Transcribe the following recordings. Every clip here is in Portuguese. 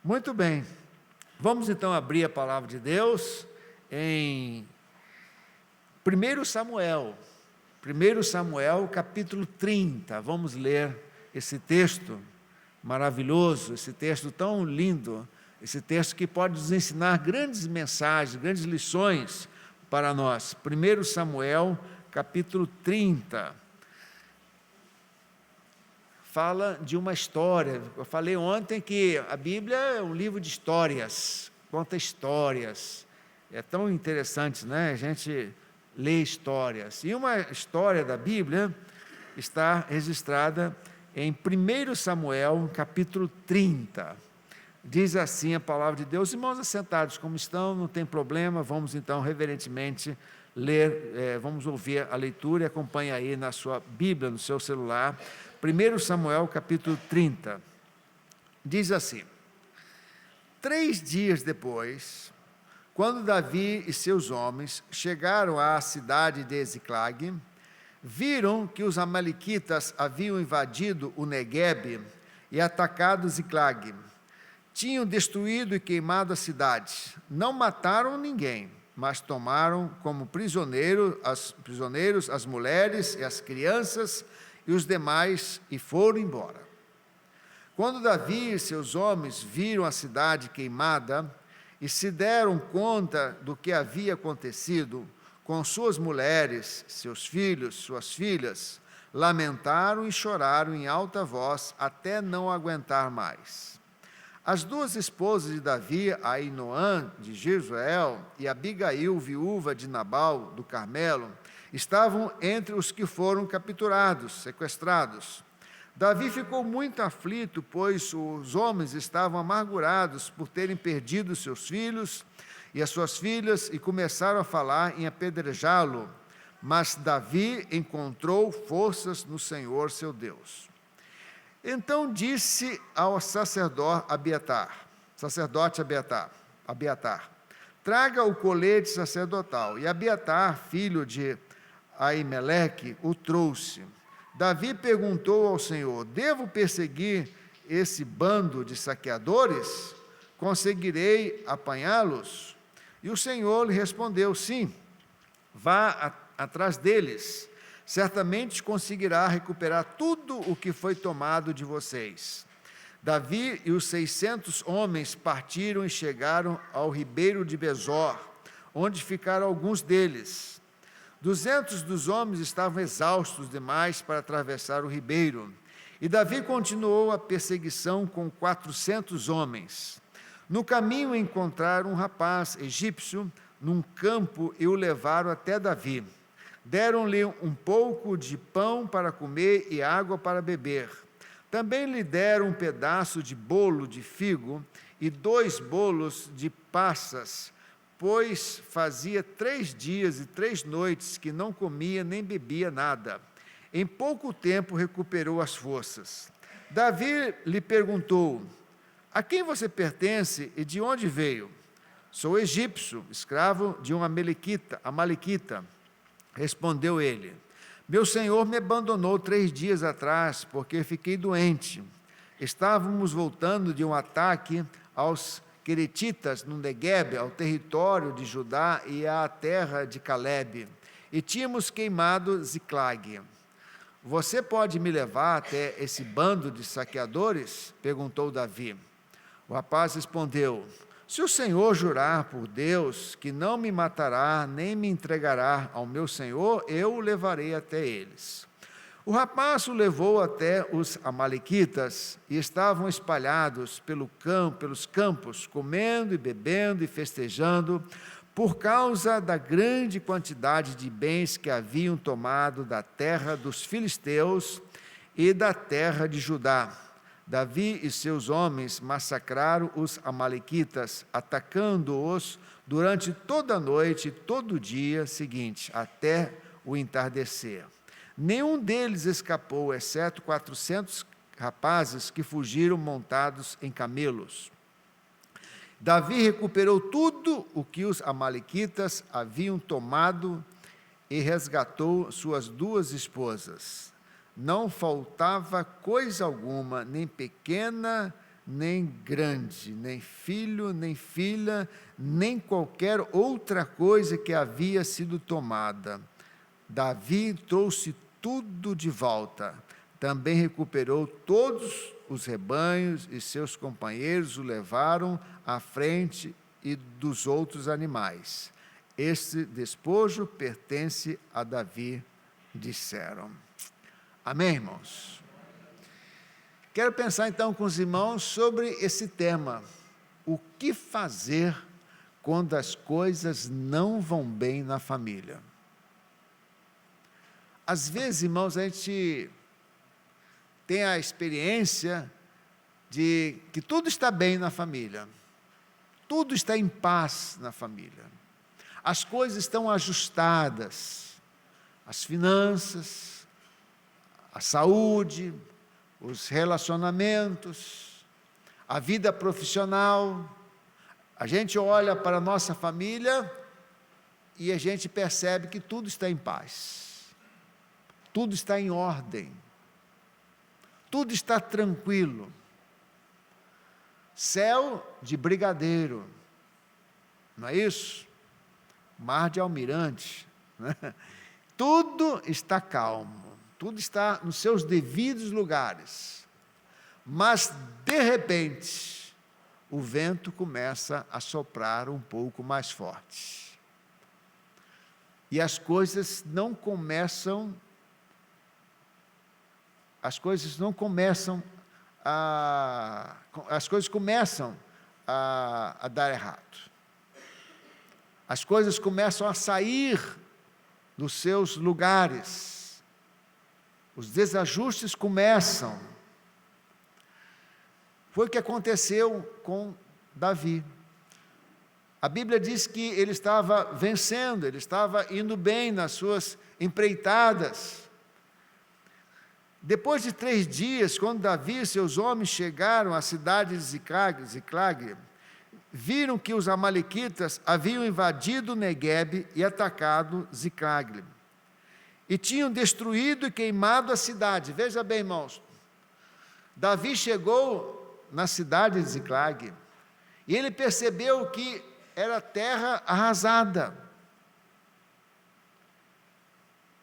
Muito bem, vamos então abrir a palavra de Deus em 1 Samuel, 1 Samuel capítulo 30, vamos ler esse texto maravilhoso, esse texto tão lindo, esse texto que pode nos ensinar grandes mensagens, grandes lições para nós. 1 Samuel capítulo 30. Fala de uma história. Eu falei ontem que a Bíblia é um livro de histórias, conta histórias. É tão interessante, né? A gente lê histórias. E uma história da Bíblia está registrada em 1 Samuel, capítulo 30. Diz assim a palavra de Deus. Irmãos assentados como estão, não tem problema, vamos então reverentemente ler, vamos ouvir a leitura e acompanhe aí na sua Bíblia, no seu celular. 1 Samuel capítulo 30, diz assim: 3 dias depois, quando Davi e seus homens chegaram à cidade de Ziclag, viram que os amalequitas haviam invadido o Neguebe e atacado Ziclag. Tinham destruído e queimado a cidade. Não mataram ninguém, mas tomaram como prisioneiros as mulheres e as crianças e os demais, e foram embora. Quando Davi e seus homens viram a cidade queimada e se deram conta do que havia acontecido com suas mulheres, seus filhos, suas filhas, lamentaram e choraram em alta voz até não aguentar mais. As 2 esposas de Davi, Ainoã de Jesruel e Abigail, viúva de Nabal do Carmelo, estavam entre os que foram capturados, sequestrados. Davi ficou muito aflito, pois os homens estavam amargurados por terem perdido seus filhos e as suas filhas e começaram a falar em apedrejá-lo. Mas Davi encontrou forças no Senhor seu Deus. Então disse ao sacerdote Abiatar, traga o colete sacerdotal. E Abiatar, filho de Aimeleque, o trouxe. Davi perguntou ao Senhor: devo perseguir esse bando de saqueadores? Conseguirei apanhá-los? E o Senhor lhe respondeu: sim, vá atrás deles. Certamente conseguirá recuperar tudo o que foi tomado de vocês. Davi e os 600 homens partiram e chegaram ao ribeiro de Besor, onde ficaram alguns deles. 200 dos homens estavam exaustos demais para atravessar o ribeiro, e Davi continuou a perseguição com 400 homens. No caminho encontraram um rapaz egípcio num campo e o levaram até Davi. Deram-lhe um pouco de pão para comer e água para beber. Também lhe deram um pedaço de bolo de figo e 2 bolos de passas, pois fazia 3 dias e 3 noites que não comia nem bebia nada. Em pouco tempo recuperou as forças. Davi lhe perguntou: a quem você pertence e de onde veio? Sou egípcio, escravo de um amalequita. Respondeu ele: meu senhor me abandonou 3 dias atrás, porque fiquei doente. Estávamos voltando de um ataque aos queretitas no Neguebe, ao território de Judá e à terra de Calebe, e tínhamos queimado Ziclag. Você pode me levar até esse bando de saqueadores? Perguntou Davi. O rapaz respondeu: se o Senhor jurar por Deus que não me matará, nem me entregará ao meu senhor, eu o levarei até eles. O rapaz o levou até os amalequitas, e estavam espalhados pelos campos, comendo e bebendo e festejando, por causa da grande quantidade de bens que haviam tomado da terra dos filisteus e da terra de Judá. Davi e seus homens massacraram os amalequitas, atacando-os durante toda a noite e todo o dia seguinte, até o entardecer. Nenhum deles escapou, exceto 400 rapazes que fugiram montados em camelos. Davi recuperou tudo o que os amalequitas haviam tomado e resgatou suas 2 esposas. Não faltava coisa alguma, nem pequena, nem grande, nem filho, nem filha, nem qualquer outra coisa que havia sido tomada. Davi trouxe tudo de volta. Também recuperou todos os rebanhos e seus companheiros o levaram à frente e dos outros animais. Este despojo pertence a Davi, disseram. Amém, irmãos? Quero pensar então com os irmãos sobre esse tema. O que fazer quando as coisas não vão bem na família? Às vezes, irmãos, a gente tem a experiência de que tudo está bem na família. Tudo está em paz na família. As coisas estão ajustadas. As finanças, a saúde, os relacionamentos, a vida profissional. A gente olha para a nossa família e a gente percebe que tudo está em paz. Tudo está em ordem. Tudo está tranquilo. Céu de brigadeiro, não é isso? Mar de almirante, né? Tudo está calmo. Tudo está nos seus devidos lugares. Mas, de repente, o vento começa a soprar um pouco mais forte. E as coisas não começam a dar errado. As coisas começam a sair dos seus lugares. Os desajustes começam. Foi o que aconteceu com Davi. A Bíblia diz que ele estava vencendo, ele estava indo bem nas suas empreitadas. Depois de 3 dias, quando Davi e seus homens chegaram à cidade de Ziclag, viram que os amalequitas haviam invadido Neguebe e atacado Ziclag. E tinham destruído e queimado a cidade. Veja bem, irmãos, Davi chegou na cidade de Ziclag, e ele percebeu que era terra arrasada.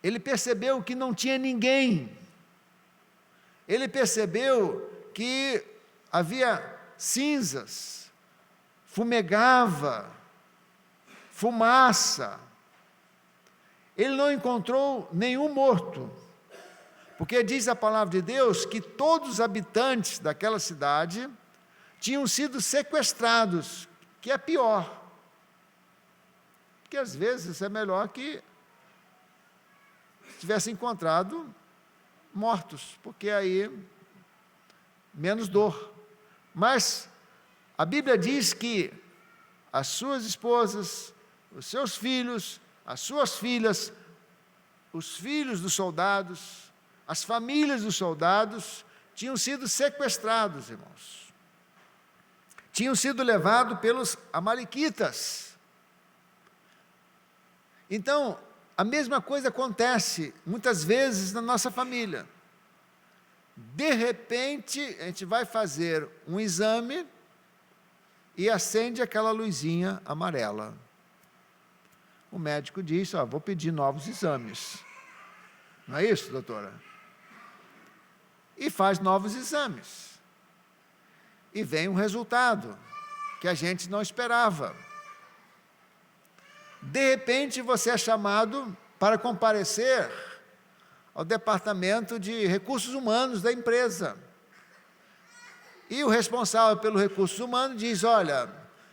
Ele percebeu que não tinha ninguém. Ele percebeu que havia cinzas, fumegava, fumaça. Ele não encontrou nenhum morto, porque diz a palavra de Deus que todos os habitantes daquela cidade tinham sido sequestrados, que é pior, porque às vezes é melhor que tivesse encontrado mortos, porque aí menos dor. Mas a Bíblia diz que as suas esposas, os seus filhos, as suas filhas, os filhos dos soldados, as famílias dos soldados, tinham sido sequestrados, irmãos. Tinham sido levados pelos amalequitas. Então, a mesma coisa acontece muitas vezes na nossa família. De repente, a gente vai fazer um exame e acende aquela luzinha amarela. O médico diz, vou pedir novos exames. Não é isso, doutora? E faz novos exames. E vem um resultado que a gente não esperava. De repente, você é chamado para comparecer ao departamento de recursos humanos da empresa. E o responsável pelo recursos humanos diz, olha,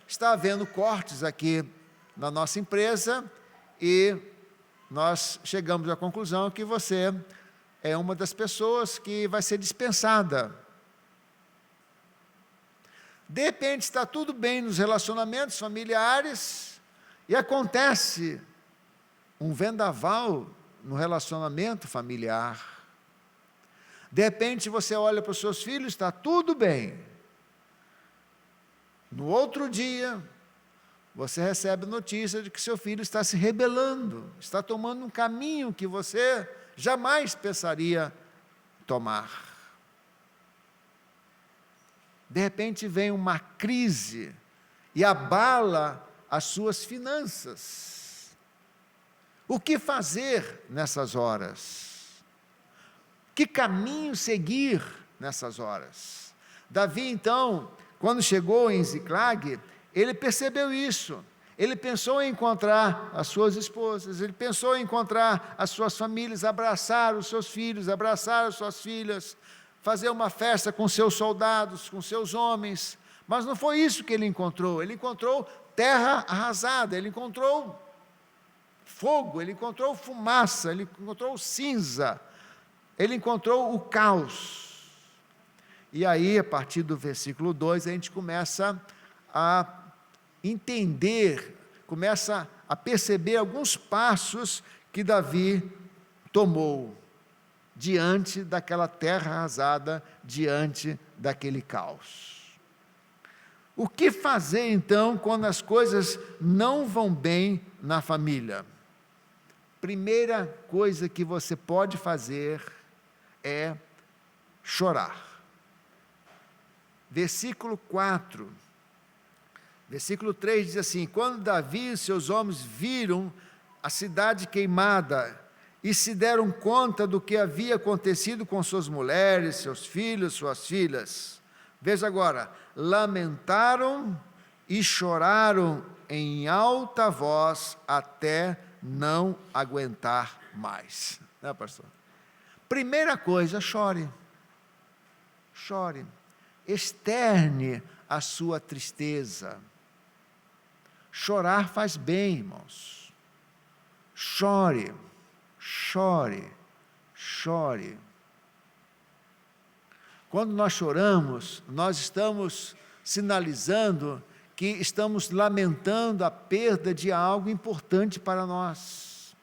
está havendo cortes aqui na nossa empresa e nós chegamos à conclusão que você é uma das pessoas que vai ser dispensada. De repente está tudo bem nos relacionamentos familiares e acontece um vendaval no relacionamento familiar. De repente você olha para os seus filhos, está tudo bem. No outro dia, você recebe a notícia de que seu filho está se rebelando, está tomando um caminho que você jamais pensaria tomar. De repente vem uma crise e abala as suas finanças. O que fazer nessas horas? Que caminho seguir nessas horas? Davi, então, quando chegou em Ziclag, ele percebeu isso. Ele pensou em encontrar as suas esposas, ele pensou em encontrar as suas famílias, abraçar os seus filhos, abraçar as suas filhas, fazer uma festa com seus soldados, com seus homens. Mas não foi isso que ele encontrou terra arrasada, ele encontrou fogo, ele encontrou fumaça, ele encontrou cinza, ele encontrou o caos. E aí, a partir do versículo 2, a gente começa a entender, começa a perceber alguns passos que Davi tomou diante daquela terra arrasada, diante daquele caos. O que fazer então quando as coisas não vão bem na família? Primeira coisa que você pode fazer é chorar. Versículo 4. Versículo 3 diz assim: quando Davi e seus homens viram a cidade queimada e se deram conta do que havia acontecido com suas mulheres, seus filhos, suas filhas. Veja agora, lamentaram e choraram em alta voz até não aguentar mais. Né, pastor? Primeira coisa, chore. Chore. Externe a sua tristeza. Chorar faz bem, irmãos. Chore, chore, chore. Quando nós choramos, nós estamos sinalizando que estamos lamentando a perda de algo importante para nós.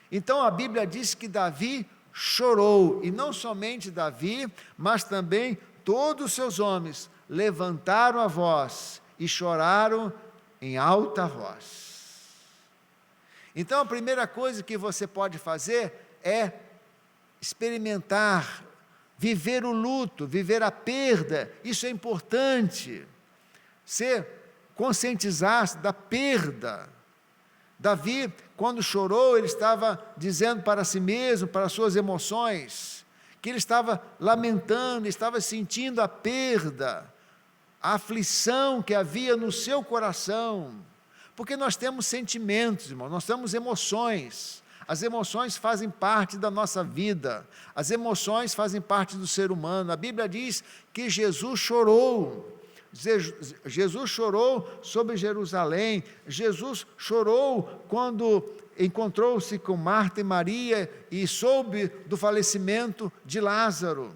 Então a Bíblia diz que Davi chorou, e não somente Davi, mas também todos os seus homens levantaram a voz e choraram em alta voz. Então a primeira coisa que você pode fazer é experimentar, viver o luto, viver a perda. Isso é importante. Conscientizar-se da perda. Davi, quando chorou, ele estava dizendo para si mesmo, para as suas emoções, que ele estava lamentando, estava sentindo a perda, a aflição que havia no seu coração, porque nós temos sentimentos, irmão, nós temos emoções. As emoções fazem parte da nossa vida, as emoções fazem parte do ser humano. A Bíblia diz que Jesus chorou sobre Jerusalém, Jesus chorou quando encontrou-se com Marta e Maria e soube do falecimento de Lázaro.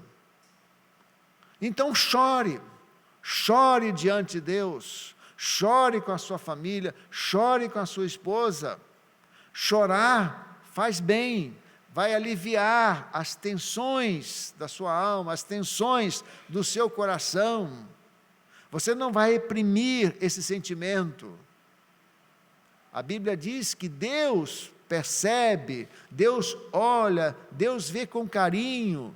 Então chore diante de Deus, chore com a sua família, chore com a sua esposa. Chorar faz bem, vai aliviar as tensões da sua alma, as tensões do seu coração. Você não vai reprimir esse sentimento. A Bíblia diz que Deus percebe, Deus olha, Deus vê com carinho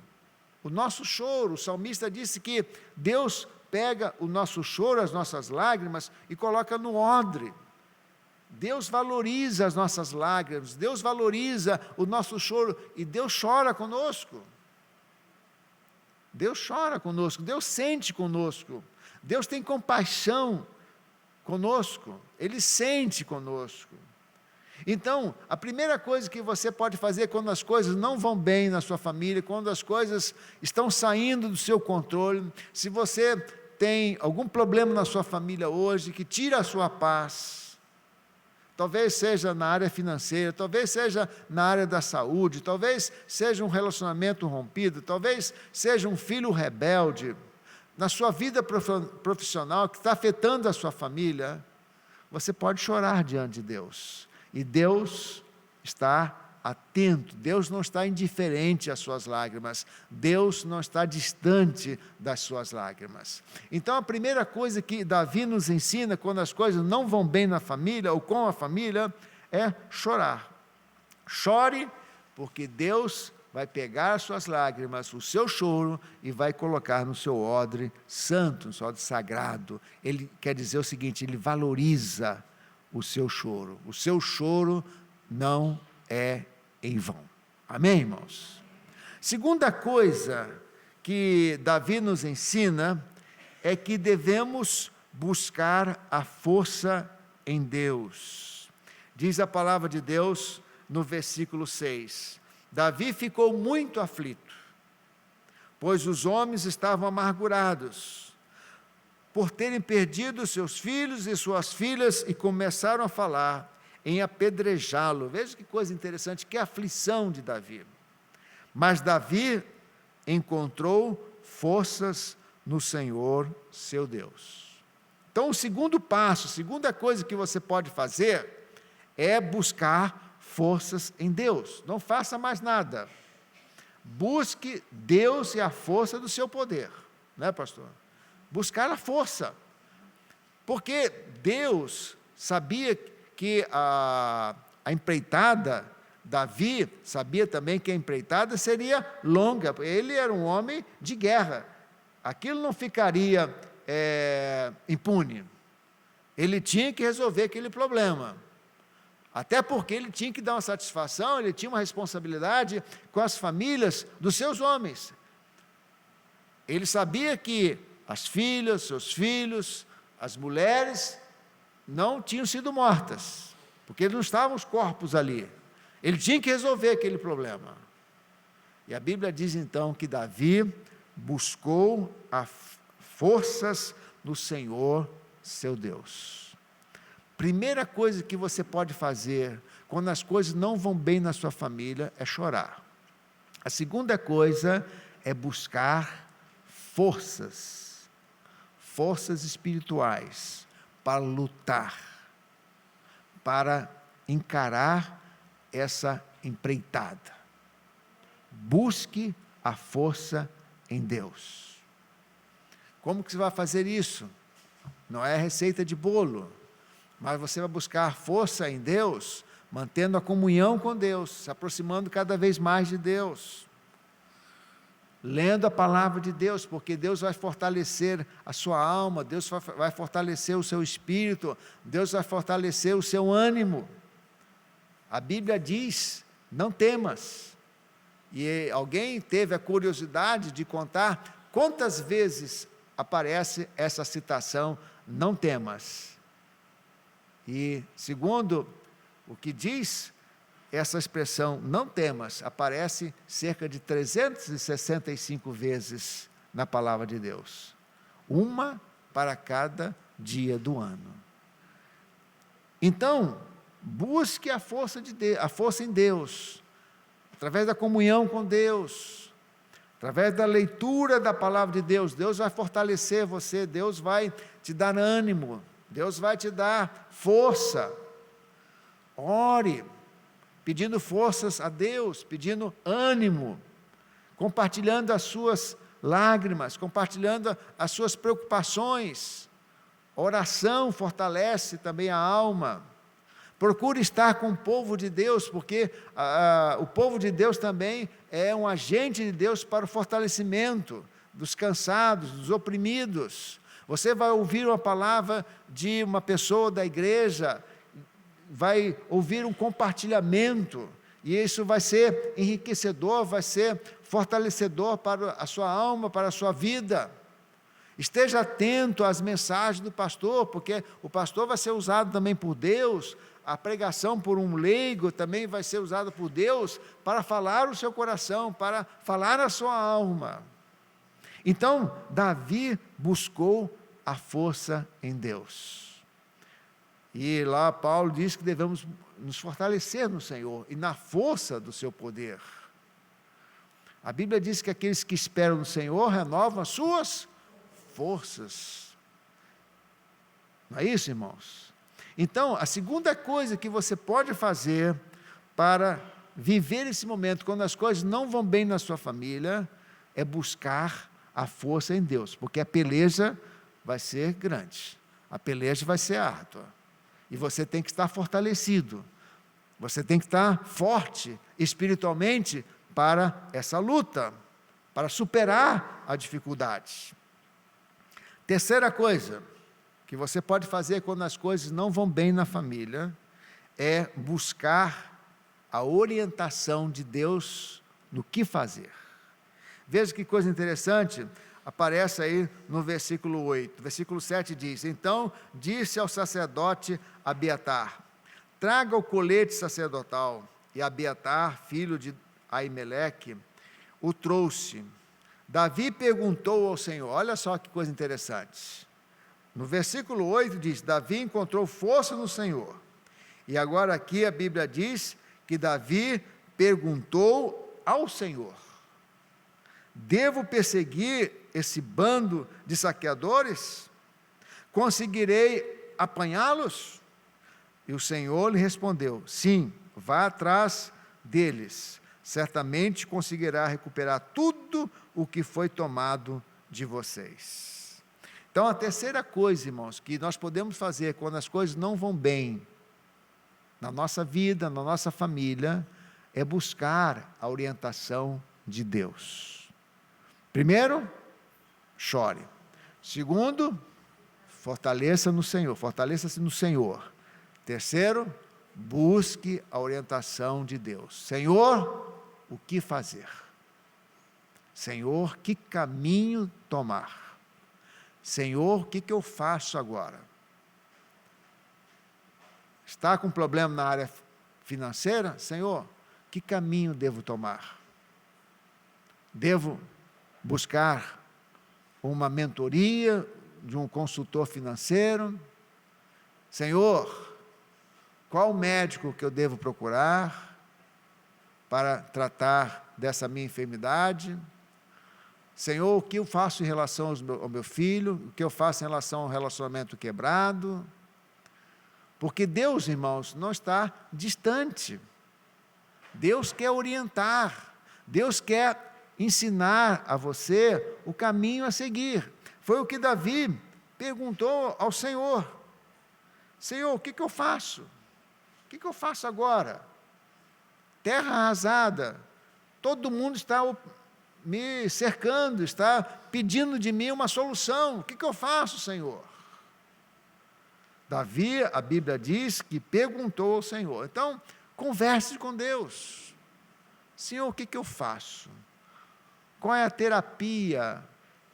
o nosso choro. O salmista disse que Deus pega o nosso choro, as nossas lágrimas e coloca no odre. Deus valoriza as nossas lágrimas, Deus valoriza o nosso choro e Deus chora conosco. Deus chora conosco, Deus sente conosco, Deus tem compaixão conosco, Ele sente conosco. Então, a primeira coisa que você pode fazer quando as coisas não vão bem na sua família, quando as coisas estão saindo do seu controle, se você tem algum problema na sua família hoje que tira a sua paz, talvez seja na área financeira, talvez seja na área da saúde, talvez seja um relacionamento rompido, talvez seja um filho rebelde, na sua vida profissional que está afetando a sua família, você pode chorar diante de Deus, e Deus está atento, Deus não está indiferente às suas lágrimas, Deus não está distante das suas lágrimas. Então a primeira coisa que Davi nos ensina quando as coisas não vão bem na família ou com a família é chorar. Chore, porque Deus vai pegar as suas lágrimas, o seu choro, e vai colocar no seu odre santo, no seu odre sagrado. Ele quer dizer o seguinte: ele valoriza o seu choro. O seu choro não é em vão. Amém, irmãos? Segunda coisa que Davi nos ensina é que devemos buscar a força em Deus. Diz a palavra de Deus no versículo 6: Davi ficou muito aflito, pois os homens estavam amargurados, por terem perdido seus filhos e suas filhas, e começaram a falar em apedrejá-lo. Veja que coisa interessante, que aflição de Davi. Mas Davi encontrou forças no Senhor, seu Deus. Então, o segundo passo, a segunda coisa que você pode fazer é buscar forças em Deus. Não faça mais nada. Busque Deus e a força do seu poder, não é, pastor? Buscar a força. Porque Deus sabia que a empreitada, Davi sabia também que a empreitada seria longa. Ele era um homem de guerra. Aquilo não ficaria impune. Ele tinha que resolver aquele problema. Até porque ele tinha que dar uma satisfação, ele tinha uma responsabilidade com as famílias dos seus homens. Ele sabia que as filhas, seus filhos, as mulheres não tinham sido mortas, porque não estavam os corpos ali. Ele tinha que resolver aquele problema. E a Bíblia diz então que Davi buscou as forças no Senhor, seu Deus. Primeira coisa que você pode fazer quando as coisas não vão bem na sua família é chorar. A segunda coisa é buscar forças espirituais para lutar, para encarar essa empreitada. Busque a força em Deus. Como que você vai fazer isso? Não é receita de bolo, mas você vai buscar força em Deus, mantendo a comunhão com Deus, se aproximando cada vez mais de Deus, lendo a palavra de Deus, porque Deus vai fortalecer a sua alma, Deus vai fortalecer o seu espírito, Deus vai fortalecer o seu ânimo. A Bíblia diz: não temas. E alguém teve a curiosidade de contar quantas vezes aparece essa citação, não temas. E segundo o que diz, essa expressão, não temas, aparece cerca de 365 vezes na palavra de Deus. Uma para cada dia do ano. Então, busque a força em Deus, através da comunhão com Deus, através da leitura da palavra de Deus. Deus vai fortalecer você, Deus vai te dar ânimo, Deus vai te dar força. Ore, pedindo forças a Deus, pedindo ânimo, compartilhando as suas lágrimas, compartilhando as suas preocupações. A oração fortalece também a alma. Procure estar com o povo de Deus, porque o povo de Deus também é um agente de Deus para o fortalecimento dos cansados, dos oprimidos. Você vai ouvir uma palavra de uma pessoa da igreja, vai ouvir um compartilhamento, e isso vai ser enriquecedor, vai ser fortalecedor para a sua alma, para a sua vida. Esteja atento às mensagens do pastor, porque o pastor vai ser usado também por Deus, a pregação por um leigo também vai ser usada por Deus para falar o seu coração, para falar a sua alma. Então, Davi buscou a força em Deus. E lá Paulo diz que devemos nos fortalecer no Senhor e na força do seu poder. A Bíblia diz que aqueles que esperam no Senhor renovam as suas forças. Não é isso, irmãos? Então, a segunda coisa que você pode fazer para viver esse momento, quando as coisas não vão bem na sua família, é buscar a força em Deus, porque a peleja vai ser grande, a peleja vai ser árdua, e você tem que estar fortalecido, você tem que estar forte espiritualmente para essa luta, para superar a dificuldade. Terceira coisa que você pode fazer quando as coisas não vão bem na família é buscar a orientação de Deus no que fazer. Veja que coisa interessante, aparece aí no versículo 8. Versículo 7 diz: então disse ao sacerdote Abiatar: traga o colete sacerdotal. E Abiatar, filho de Aimeleque, o trouxe. Davi perguntou ao Senhor, olha só que coisa interessante. No versículo 8 diz: Davi encontrou força no Senhor. E agora aqui a Bíblia diz que Davi perguntou ao Senhor: devo perseguir esse bando de saqueadores? Conseguirei apanhá-los? E o Senhor lhe respondeu: sim, vá atrás deles, certamente conseguirá recuperar tudo o que foi tomado de vocês. Então, a terceira coisa, irmãos, que nós podemos fazer quando as coisas não vão bem na nossa vida, na nossa família, é buscar a orientação de Deus. Primeiro, chore. Segundo, fortaleça-se no Senhor. Terceiro, busque a orientação de Deus. Senhor, o que fazer? Senhor, que caminho tomar? Senhor, o que eu faço agora? Está com problema na área financeira? Senhor, que caminho devo tomar? Devo buscar uma mentoria de um consultor financeiro? Senhor, qual médico que eu devo procurar para tratar dessa minha enfermidade? Senhor, o que eu faço em relação ao meu filho? O que eu faço em relação ao relacionamento quebrado? Porque Deus, irmãos, não está distante. Deus quer orientar, Deus quer ensinar a você o caminho a seguir. Foi o que Davi perguntou ao Senhor: Senhor, o que eu faço? O que eu faço agora? Terra arrasada, todo mundo está me cercando, está pedindo de mim uma solução. O que eu faço, Senhor? Davi, a Bíblia diz que perguntou ao Senhor. Então, converse com Deus. Senhor, o que eu faço? Qual é a terapia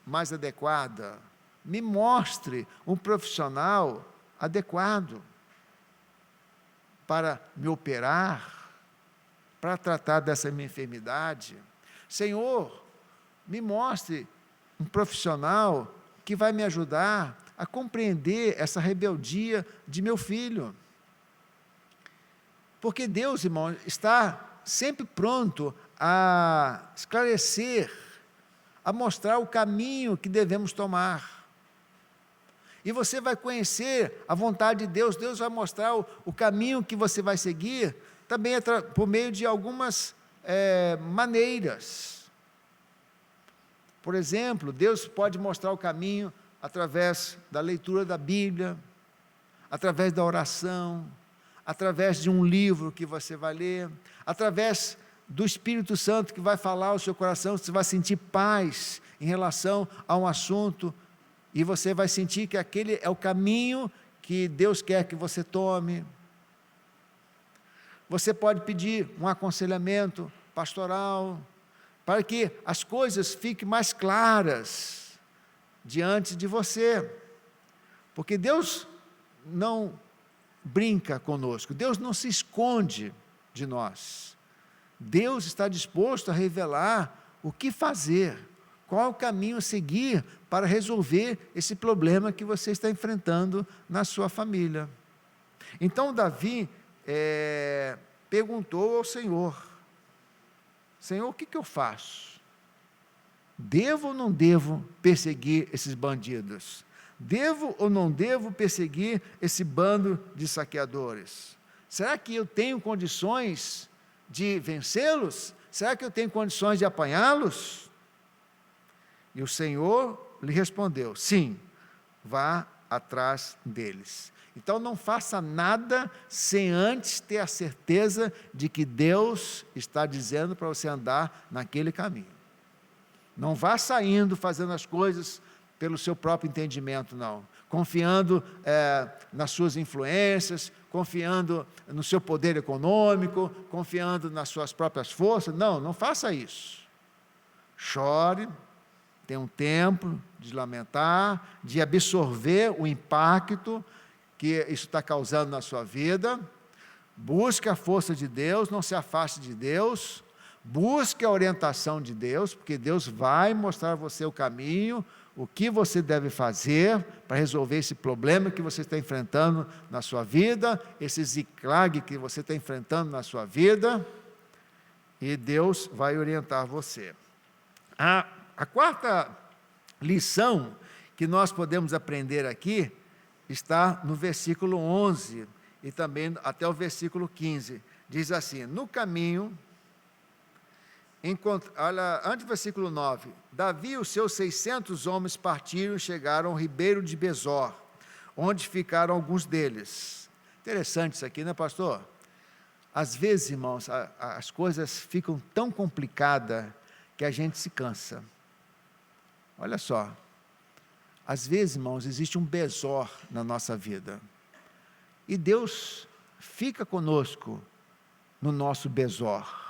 mais adequada? Me mostre um profissional adequado para me operar, para tratar dessa minha enfermidade. Senhor, me mostre um profissional que vai me ajudar a compreender essa rebeldia de meu filho. Porque Deus, irmão, está sempre pronto a esclarecer, a mostrar o caminho que devemos tomar. E você vai conhecer a vontade de Deus, Deus vai mostrar o caminho que você vai seguir, também por meio de algumas maneiras. Por exemplo, Deus pode mostrar o caminho através da leitura da Bíblia, através da oração, através de um livro que você vai ler, através do Espírito Santo que vai falar ao seu coração, você vai sentir paz em relação a um assunto, e você vai sentir que aquele é o caminho que Deus quer que você tome. Você pode pedir um aconselhamento pastoral, para que as coisas fiquem mais claras diante de você, porque Deus não brinca conosco, Deus não se esconde de nós, Deus está disposto a revelar o que fazer, qual é o caminho a seguir para resolver esse problema que você está enfrentando na sua família. Então Davi perguntou ao Senhor: Senhor, o que eu faço? Devo ou não devo perseguir esses bandidos? Devo ou não devo perseguir esse bando de saqueadores? Será que eu tenho condições de vencê-los? Será que eu tenho condições de apanhá-los? E o Senhor lhe respondeu: sim, vá atrás deles. Então não faça nada sem antes ter a certeza de que Deus está dizendo para você andar naquele caminho. Não vá saindo, fazendo as coisas pelo seu próprio entendimento, não. Confiando nas suas influências, confiando no seu poder econômico, confiando nas suas próprias forças. Não, não faça isso. Chore, tenha um tempo de lamentar, de absorver o impacto que isso está causando na sua vida. Busque a força de Deus, não se afaste de Deus. Busque a orientação de Deus, porque Deus vai mostrar a você o caminho, o que você deve fazer para resolver esse problema que você está enfrentando na sua vida, esse zigzag que você está enfrentando na sua vida, e Deus vai orientar você. A quarta lição que nós podemos aprender aqui está no versículo 11 e também até o versículo 15. Diz assim: no caminho, olha, antes do versículo 9, Davi e os seus 600 homens partiram e chegaram ao ribeiro de Besor, onde ficaram alguns deles. Interessante isso aqui, né, pastor? Às vezes, irmãos, as coisas ficam tão complicadas que a gente se cansa. Olha só, às vezes, irmãos, existe um Besor na nossa vida, e Deus fica conosco no nosso Besor.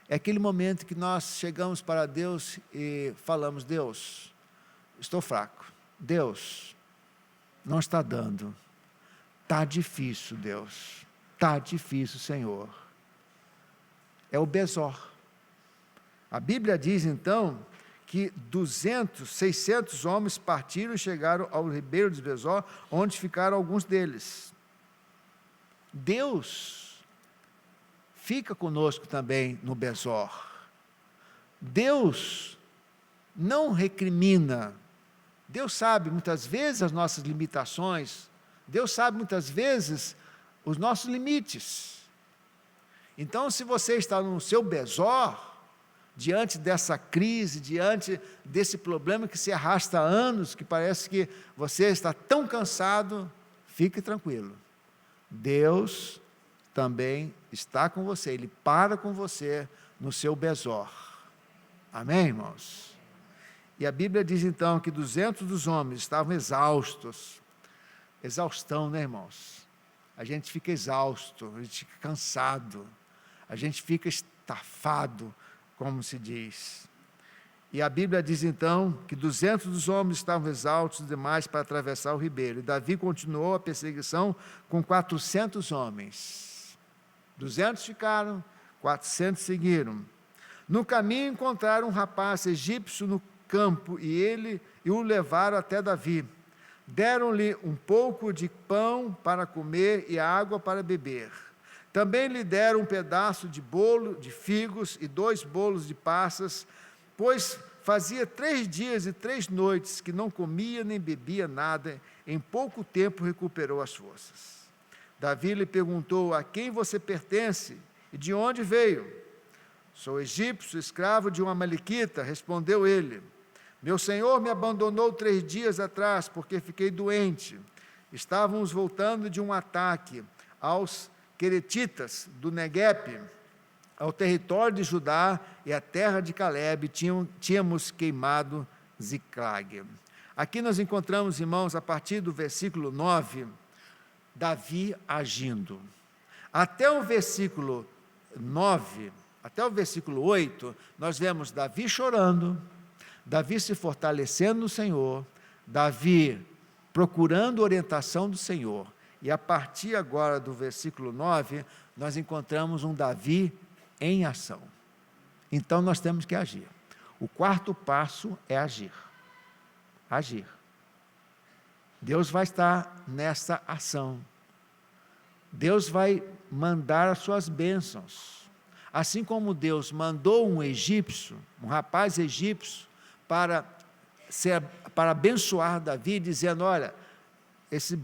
É aquele momento que nós chegamos para Deus e falamos: Deus, estou fraco. Deus, não está dando. Está difícil, Deus. Está difícil, Senhor. É o Besor. A Bíblia diz, então, que 600 homens partiram e chegaram ao ribeiro de Besor, onde ficaram alguns deles. Deus fica conosco também no Besor. Deus não recrimina. Deus sabe muitas vezes as nossas limitações. Deus sabe muitas vezes os nossos limites. Então, se você está no seu Besor, diante dessa crise, diante desse problema que se arrasta há anos, que parece que você está tão cansado, fique tranquilo. Deus também está com você, Ele para com você no seu Besor. Amém, irmãos? E a Bíblia diz então que 200 dos homens estavam exaustos. Exaustão, né, irmãos? A gente fica exausto, a gente fica cansado, a gente fica estafado, como se diz. E a Bíblia diz então que 200 dos homens estavam exaustos demais para atravessar o ribeiro. E Davi continuou a perseguição com 400 homens. 200 ficaram, 400 seguiram. No caminho encontraram um rapaz egípcio no campo e o levaram até Davi. Deram-lhe um pouco de pão para comer e água para beber. Também lhe deram um pedaço de bolo de figos e 2 bolos de passas, pois fazia 3 dias e 3 noites que não comia nem bebia nada. Em pouco tempo recuperou as forças. Davi lhe perguntou: a quem você pertence e de onde veio? Sou egípcio, escravo de uma amalequita, respondeu ele. Meu senhor me abandonou 3 dias atrás, porque fiquei doente. Estávamos voltando de um ataque aos queretitas do Negueb, ao território de Judá e à terra de Caleb, tínhamos queimado Ziclag. Aqui nós encontramos, irmãos, a partir do versículo 9, Davi agindo. Até o versículo 9, até o versículo 8, nós vemos Davi chorando, Davi se fortalecendo no Senhor, Davi procurando orientação do Senhor. E a partir agora do versículo 9, nós encontramos um Davi em ação. Então nós temos que agir. O quarto passo é agir. Agir. Deus vai estar nessa ação. Deus vai mandar as suas bênçãos. Assim como Deus mandou um egípcio, um rapaz egípcio, para abençoar Davi, dizendo: olha, esses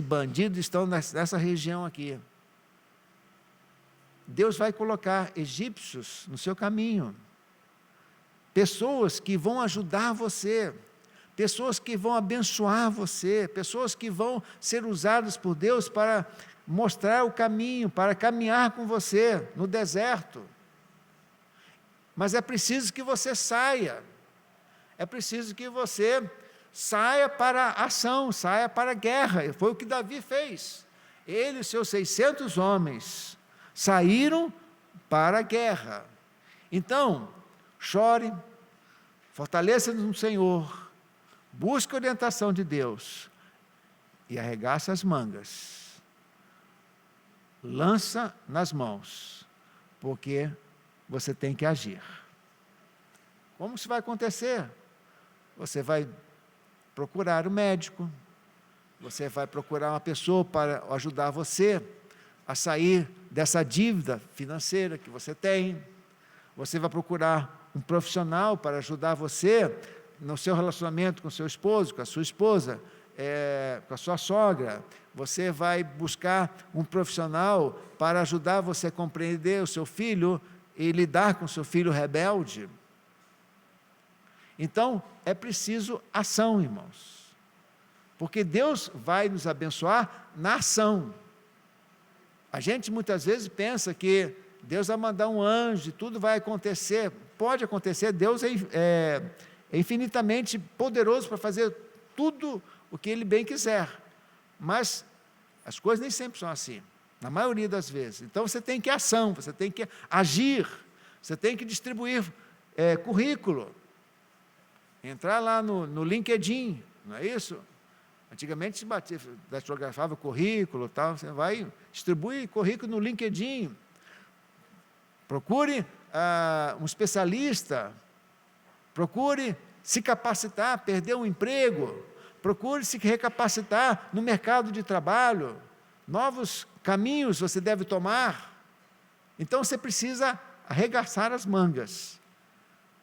bandidos estão nessa região aqui. Deus vai colocar egípcios no seu caminho. Pessoas que vão ajudar você. pessoas que vão abençoar você, pessoas que vão ser usadas por Deus para mostrar o caminho, para caminhar com você no deserto. Mas é preciso que você saia, é preciso que você saia para a ação, saia para a guerra. Foi o que Davi fez. Ele e seus 600 homens saíram para a guerra. Então, chore, fortaleça-se no Senhor, busque a orientação de Deus e arregaça as mangas. Lança nas mãos, porque você tem que agir. Como isso vai acontecer? Você vai procurar um médico, você vai procurar uma pessoa para ajudar você a sair dessa dívida financeira que você tem. Você vai procurar um profissional para ajudar você no seu relacionamento com seu esposo, com a sua esposa, com a sua sogra. Você vai buscar um profissional para ajudar você a compreender o seu filho e lidar com o seu filho rebelde. Então, é preciso ação, irmãos, porque Deus vai nos abençoar na ação. A gente muitas vezes pensa que Deus vai mandar um anjo e tudo vai acontecer. Pode acontecer, Deus é infinitamente poderoso para fazer tudo o que Ele bem quiser, mas as coisas nem sempre são assim, na maioria das vezes. Então você tem que ação, você tem que agir, você tem que distribuir currículo, entrar lá no LinkedIn, não é isso? Antigamente se datilografava currículo, tal, você vai distribuir currículo no LinkedIn, procure um especialista, procure se capacitar, perder um emprego, procure se recapacitar no mercado de trabalho, novos caminhos você deve tomar. Então você precisa arregaçar as mangas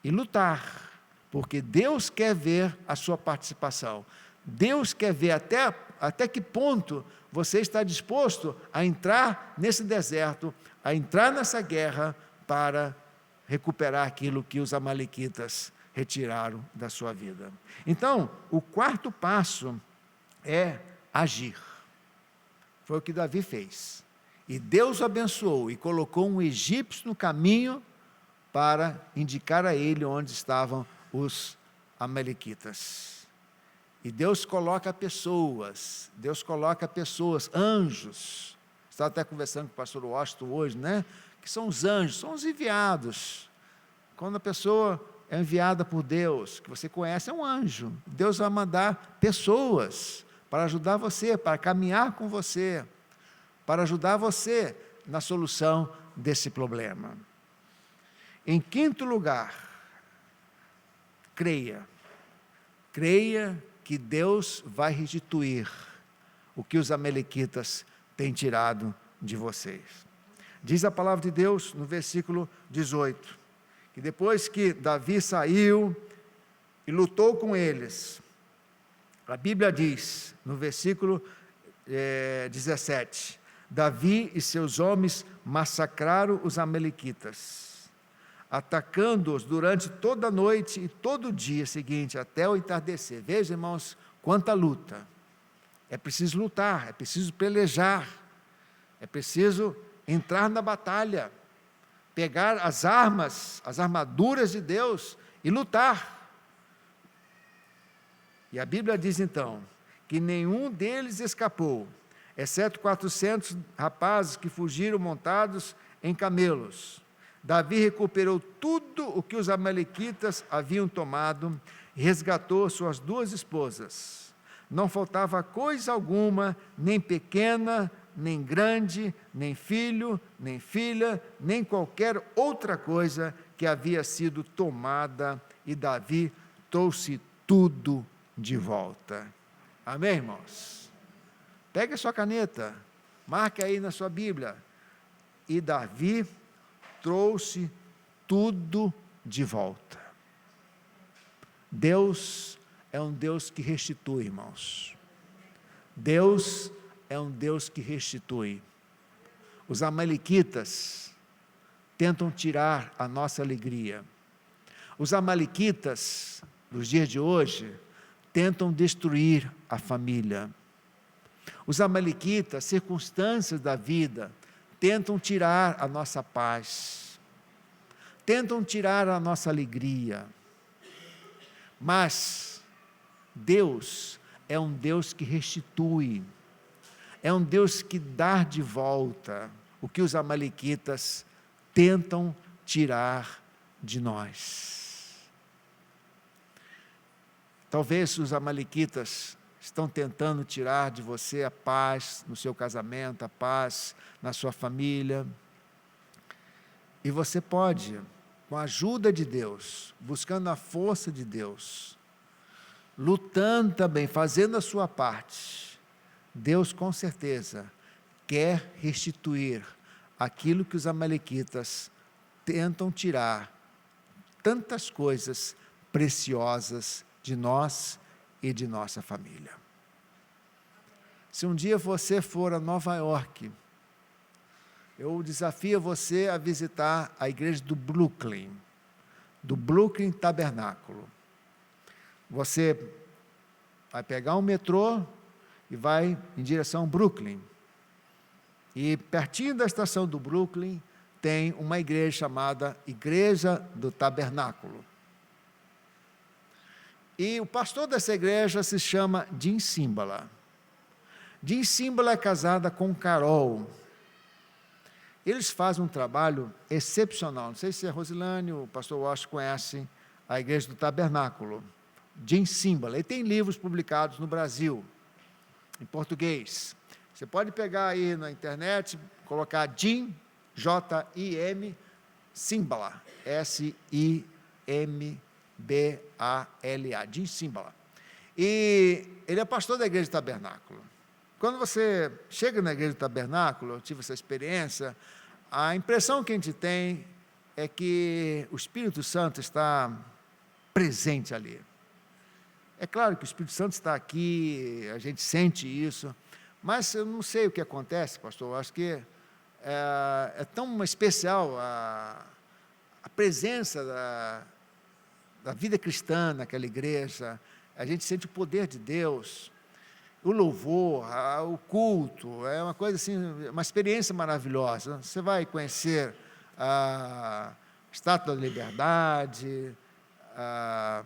e lutar, porque Deus quer ver a sua participação. Deus quer ver até que ponto você está disposto a entrar nesse deserto, a entrar nessa guerra para recuperar aquilo que os amalequitas retiraram da sua vida. Então, o quarto passo é agir. Foi o que Davi fez. E Deus o abençoou e colocou um egípcio no caminho para indicar a ele onde estavam os amalequitas. E Deus coloca pessoas, anjos. Estava até conversando com o pastor Washington hoje, né? Que são os anjos, são os enviados. Quando a pessoa é enviada por Deus, que você conhece, é um anjo. Deus vai mandar pessoas para ajudar você, para caminhar com você, para ajudar você na solução desse problema. Em quinto lugar, creia que Deus vai restituir o que os amalequitas têm tirado de vocês. Diz a palavra de Deus no versículo 18, que depois que Davi saiu e lutou com eles, a Bíblia diz, no versículo 17, Davi e seus homens massacraram os amalequitas, atacando-os durante toda a noite e todo o dia seguinte, até o entardecer. Veja, irmãos, quanta luta. É preciso lutar, é preciso pelejar, é preciso entrar na batalha, pegar as armas, as armaduras de Deus e lutar. E a Bíblia diz então, que nenhum deles escapou, exceto 400 rapazes que fugiram montados em camelos. Davi recuperou tudo o que os amalequitas haviam tomado e resgatou suas 2 esposas. Não faltava coisa alguma, nem pequena, nem grande, nem filho, nem filha, nem qualquer outra coisa que havia sido tomada, e Davi trouxe tudo de volta. Amém, irmãos? Pegue a sua caneta, marque aí na sua Bíblia. E Davi trouxe tudo de volta. Deus é um Deus que restitui, irmãos. Deus é um Deus que restitui. Os amalequitas tentam tirar a nossa alegria. Os amalequitas, nos dias de hoje, tentam destruir a família. Os amalequitas, circunstâncias da vida, tentam tirar a nossa paz, tentam tirar a nossa alegria. Mas Deus é um Deus que restitui, é um Deus que dá de volta o que os amalequitas tentam tirar de nós. Talvez os amalequitas estão tentando tirar de você a paz no seu casamento, a paz na sua família. E você pode, com a ajuda de Deus, buscando a força de Deus, lutando também, fazendo a sua parte, Deus com certeza quer restituir aquilo que os amalequitas tentam tirar, tantas coisas preciosas de nós e de nossa família. Se um dia você for a Nova York, eu desafio você a visitar a igreja do Brooklyn Tabernáculo. Você vai pegar um metrô e vai em direção ao Brooklyn. E pertinho da estação do Brooklyn tem uma igreja chamada Igreja do Tabernáculo. E o pastor dessa igreja se chama Jim Cymbala. Jim Cymbala é casada com Carol. Eles fazem um trabalho excepcional. Não sei se a Rosilane, o pastor Walsh conhecem a Igreja do Tabernáculo. Jim Cymbala. Ele tem livros publicados no Brasil, em português. Você pode pegar aí na internet, colocar Jim, J-I-M, Cymbala, S-I-M-B-A-L-A, Jim Cymbala. E ele é pastor da Igreja do Tabernáculo. Quando você chega na Igreja do Tabernáculo, eu tive essa experiência, a impressão que a gente tem é que o Espírito Santo está presente ali. É claro que o Espírito Santo está aqui, a gente sente isso, mas eu não sei o que acontece, pastor, eu acho que é tão especial a presença da vida cristã naquela igreja, a gente sente o poder de Deus, o louvor, o culto, é uma coisa assim, uma experiência maravilhosa. Você vai conhecer a Estátua da Liberdade, a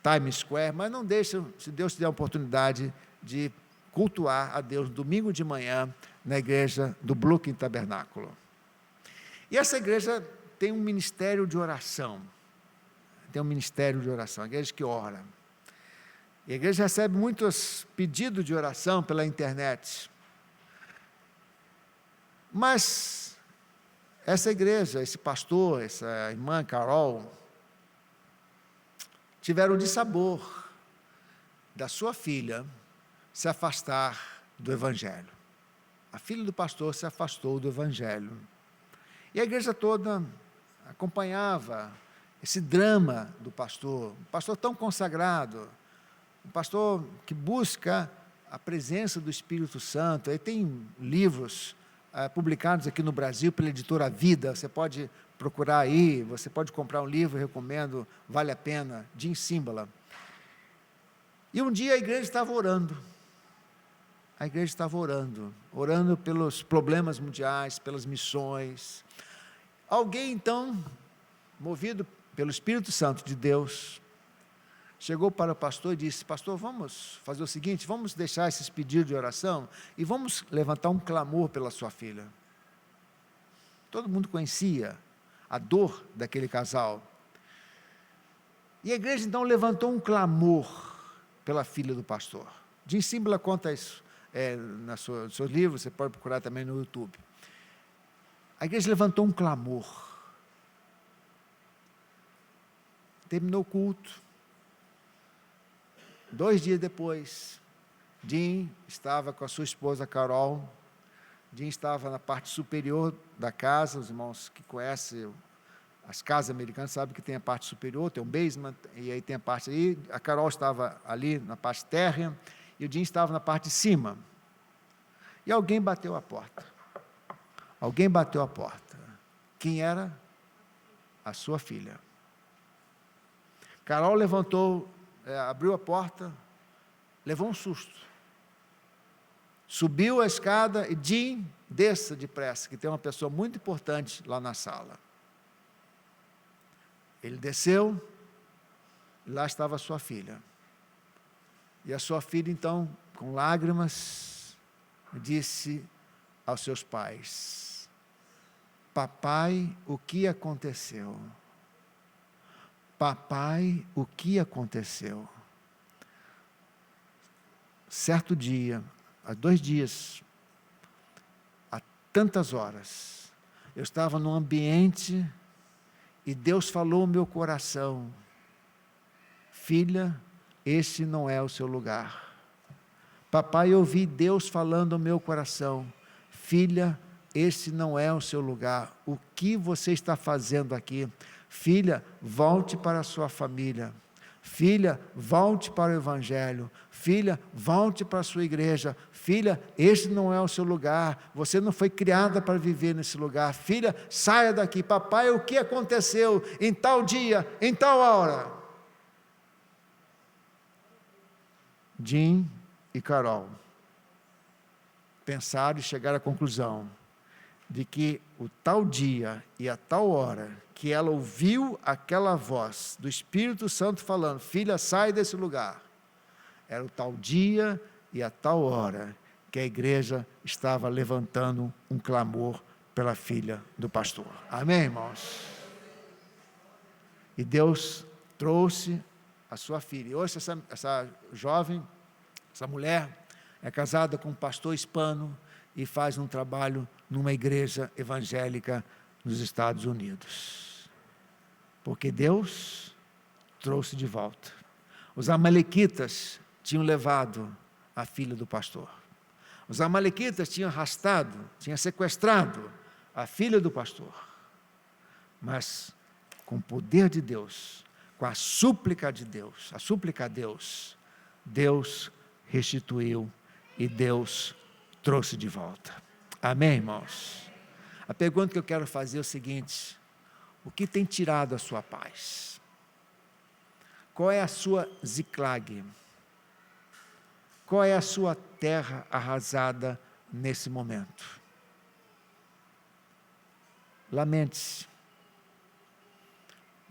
Times Square, mas não deixa, se Deus te der a oportunidade de cultuar a Deus domingo de manhã na igreja do Brooklyn Tabernáculo. E essa igreja tem um ministério de oração, a igreja que ora. E a igreja recebe muitos pedidos de oração pela internet. Mas essa igreja, esse pastor, essa irmã Carol, tiveram o dissabor da sua filha se afastar do Evangelho. A filha do pastor se afastou do Evangelho. E a igreja toda acompanhava esse drama do pastor, um pastor tão consagrado, um pastor que busca a presença do Espírito Santo. Ele tem livros publicados aqui no Brasil pela editora Vida, você pode procurar aí, você pode comprar um livro, eu recomendo, vale a pena, Jim Cymbala. E um dia a igreja estava orando, orando pelos problemas mundiais, pelas missões. Alguém então, movido pelo Espírito Santo de Deus, chegou para o pastor e disse: pastor, vamos fazer o seguinte, vamos deixar esses pedidos de oração e vamos levantar um clamor pela sua filha. Todo mundo conhecia a dor daquele casal. E a igreja então levantou um clamor pela filha do pastor. Jim Cymbala conta isso nos seus livros, você pode procurar também no YouTube. A igreja levantou um clamor. Terminou o culto. 2 dias depois, Jim estava com a sua esposa Carol. Jim estava na parte superior da casa. Os irmãos que conhecem as casas americanas sabem que tem a parte superior, tem um basement, e aí tem a parte aí. A Carol estava ali na parte térrea, e o Jim estava na parte de cima. E alguém bateu a porta. Quem era? A sua filha. Carol levantou, abriu a porta, levou um susto. Subiu a escada e Jim, desça depressa, que tem uma pessoa muito importante lá na sala. Ele desceu, e lá estava a sua filha. E a sua filha, então, com lágrimas, disse aos seus pais: papai, o que aconteceu? Papai, o que aconteceu? Certo dia, há 2 dias, há tantas horas, eu estava num ambiente e Deus falou ao meu coração: filha, esse não é o seu lugar. Papai, eu ouvi Deus falando ao meu coração: filha, esse não é o seu lugar. O que você está fazendo aqui? Filha, volte para a sua família. Filha, volte para o Evangelho. Filha, volte para a sua igreja. Filha, esse não é o seu lugar. Você não foi criada para viver nesse lugar. Filha, saia daqui. Papai, o que aconteceu em tal dia, em tal hora? Jim e Carol pensaram e chegaram à conclusão de que o tal dia e a tal hora que ela ouviu aquela voz do Espírito Santo falando: filha, sai desse lugar, era o tal dia e a tal hora que a igreja estava levantando um clamor pela filha do pastor. Amém, irmãos? E Deus trouxe a sua filha. E hoje essa jovem, essa mulher, é casada com um pastor hispano e faz um trabalho numa igreja evangélica nos Estados Unidos. Porque Deus trouxe de volta. Os amalequitas tinham levado a filha do pastor. Os amalequitas tinham arrastado, tinham sequestrado a filha do pastor. Mas, com o poder de Deus, com a súplica a Deus, Deus restituiu e Deus trouxe de volta. Amém, irmãos? A pergunta que eu quero fazer é o seguinte: o que tem tirado a sua paz? Qual é a sua Ziklag? Qual é a sua terra arrasada nesse momento? Lamente-se.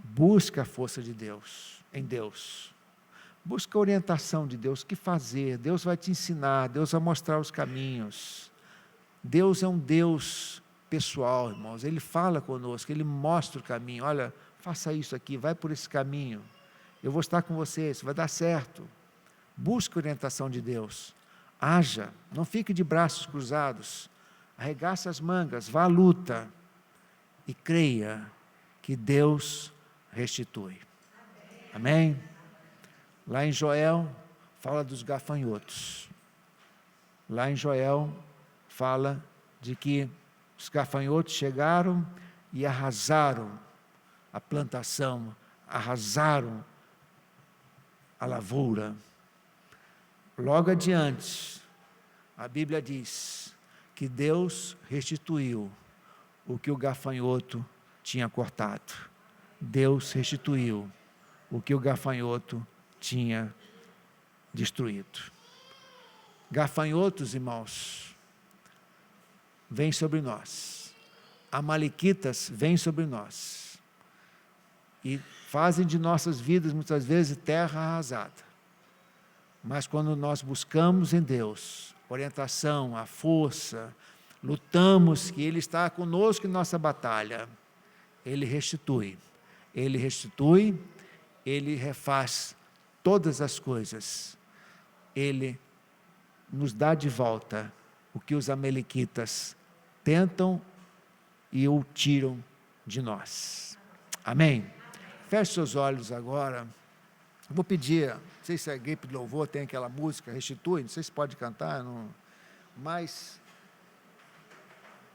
Busca a força de Deus, em Deus. Busca a orientação de Deus, o que fazer. Deus vai te ensinar, Deus vai mostrar os caminhos. Deus é um Deus pessoal, irmãos. Ele fala conosco, Ele mostra o caminho. Olha, faça isso aqui, vai por esse caminho. Eu vou estar com você, isso vai dar certo. Busca a orientação de Deus. Haja, não fique de braços cruzados. Arregaça as mangas, vá à luta. E creia que Deus restitui. Amém? Lá em Joel, fala dos gafanhotos. Lá em Joel, fala de que os gafanhotos chegaram e arrasaram a plantação, arrasaram a lavoura. Logo adiante, a Bíblia diz que Deus restituiu o que o gafanhoto tinha cortado. Deus restituiu o que o gafanhoto tinha destruído. Gafanhotos, irmãos, vêm sobre nós. Amalequitas vêm sobre nós. E fazem de nossas vidas, muitas vezes, terra arrasada. Mas quando nós buscamos em Deus orientação, a força, lutamos que Ele está conosco em nossa batalha, Ele restitui. Ele restitui, Ele refaz todas as coisas. Ele nos dá de volta o que os amalequitas tentam e o tiram de nós. Amém? Feche seus olhos agora. Vou pedir, não sei se a equipe de louvor tem aquela música, Restitui, não sei se pode cantar, não, mas